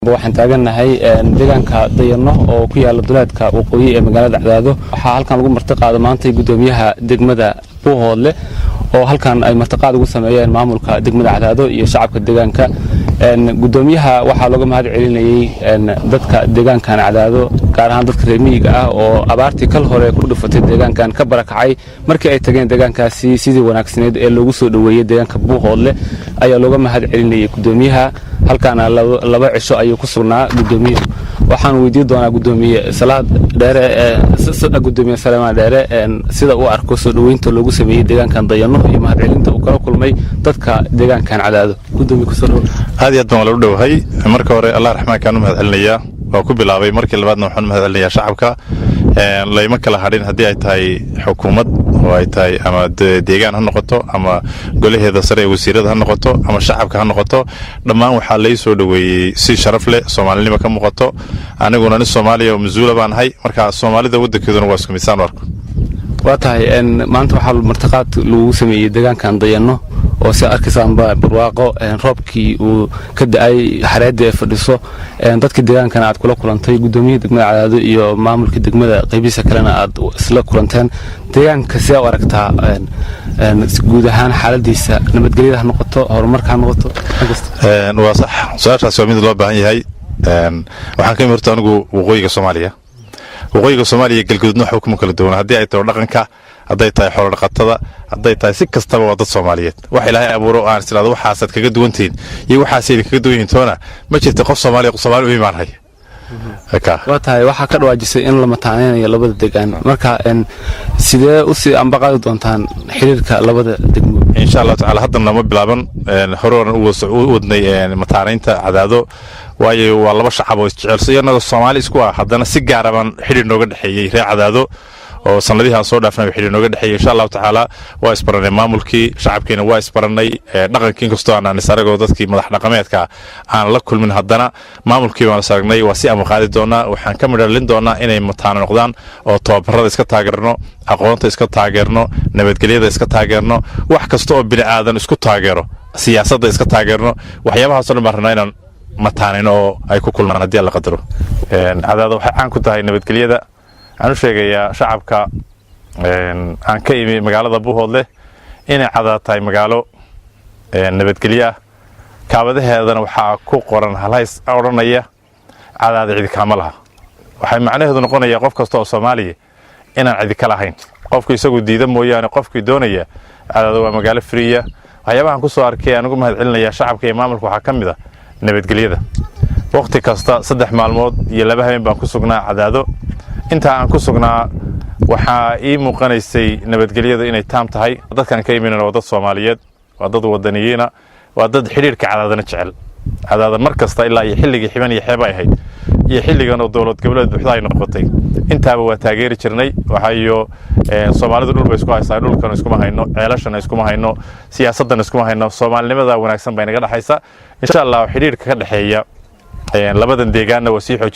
waxaan taaganahay deegaanka Dayano oo ku yaala duleedka waqooyi ee magaalada Cadaado waxa halkan lagu martiqaado maanta gudoomiyaha degmada Buuhoodle oo halkan ay martiqaad ugu sameeyeen maamulka degmada Cadaado iyo shacabka deegaanka gudoomiyaha waxa looga mahad celinayay dadka deegaankan Cadaado gaar ahaan dadka reer miyiga ah oo abaartii kal hore ku dhufatay deegaankan ka barakacay markii ay tageen deegaankaasi sidii wanaagsaneed ee loogu soo dhaweeyay deegaanka Buuhoodle ayaa looga mahad celinayay gudoomiyaha halkan laba cisho ayuu ku sugnaa gudoomiyaha waxaan weydiin doonaa gudoomiye Salaad Dheere gudoomiye Salmaan Dheere sida uu arko soo dhaweynta loogu sameeyay deegaankan Dayano iyo mahad celinta uu kala kulmay dadka deegaankan Cadaado gudoomiye ku soo dhaw aad iyo aad baan u dhawahay marka hore Allah raxmaanka mahad celinaya waa ku bilaabay markii labaadna waxaan mahad celinayaa shacabka layma kala hadhin hadii ay tahay xukuumad oo ay tahay ama deegaan ha noqoto ama golaheeda sare ee wasiirada ha noqoto ama shacabka ha noqoto dhammaan waxa la soo dhaweeyay si sharaf leh Soomaalnimo ka muuqato aniguna nin Soomaaliya oo masuul baan ahay marka Soomaalida waddankeeduna waa isku miisaan warko waa tahay maanta waxa martiqaad lagu sameeyay deegaankan Dayano oo si arkaysan barwaaqo roobkii uu ka da'ay xareedda fadhiso dadka deegaankan aad kula kulantay gudoomiyaha degmada Cadaado iyo maamulka degmada qaybiisa kalena aad isla kulanteen deegaanka si aad aragtaa guud ahaan xaaladiisa nabadgelyada noqoto horumarka noqoto waa sax su'aashaas waa mid loo baahan yahay waxaan ka mirto anigu waqooyiga Soomaaliya galgududna waxa kuma kala duwan hadii ay tahay dhaqanka haday tahay xoolo dhaqatada haday tahay si kastaba waa dad Soomaaliyeed wax Ilaahay abuuro aan islaado waxaasad kaga duwantiin iyo waxaasay kaga duwantiin toona ma jirto qof Soomaali u iimaanay waa tahay waxa ka dhawaajisay in la mataanayo labada deegaan marka sidee u si ambaqaad doontaan xiriirka labada degmo insha Allah ta'ala hadana ma bilaaban horooran u wadnay mataanaynta Cadaado waayo waa laba shacab oo jecel Soomaali isku ah hadana si gaar ah xiriir nooga dhaxeeyay reer Cadaado oo sanadihii soo dhaafnay xiriir nooga dhaxeeyay insha Allah ta'ala waa isbaranay maamulkii shacabkeena waa isbaranay dhaqankii kasto aan isaragoo dadkii madax dhaqameedka aan la kulmin hadana maamulkii waan saagnay waa si ama qaadi doona waxaan ka midhalin doonaa inay mataan noqdaan oo tababarada iska taageerno aqoonta iska taageerno nabadgelyada iska taageerno wax kasto oo bini aadan isku taageero siyaasadda iska taageerno waxyaabahaas oo marnaa inaan mataanino ay ku kulmaan hadii la qadaro Cadaado waxa aan ku tahay nabadgelyada aan u sheegayaa shacabka aan ka imi magaalada Buuhoodle inay Cadaado tahay magaalo nabadgelyo kaabadaheedana waxa ku qoran halays oranaya Cadaado cid kama laha waxay macnaheedu noqonayaa qof kasta oo Soomaaliya inaan cid kala ahayn qofku isagu diidan mooyaane qofkii doonaya Cadaado waa magaalo friya waxyaabahan ku soo arkay anigu mahad celinayaa shacabka iyo maamulka waxa kamid ah nabadgelyada waqti kasta 3 maalmood iyo 2 habeen baan ku sugnaa Cadaado inta aan ku sugnaa waxa ii muuqanaysay nabadgelyada inay taam tahay dadkan ka yimaanayna waa dad Soomaaliyeed waa dad wadaniyiina waa dad xiriirka Cadaadana jecel Cadaado markasta ilaa iyo xilligii xiban iyo xeeb ay ahayd iyo xilligan oo dawlad goboleed buuxda ay noqotay intaaba waa taageeri jirnay waxayo Soomaalidu dhul bay isku haystaan dhulkan isku ma hayno ceelashana isku ma hayno siyaasadana isku ma hayno Soomaalinimada wanaagsan bay naga dhaxaysa insha Allah xiriirka ka dhaxeeya labadan deegaanna wasiixo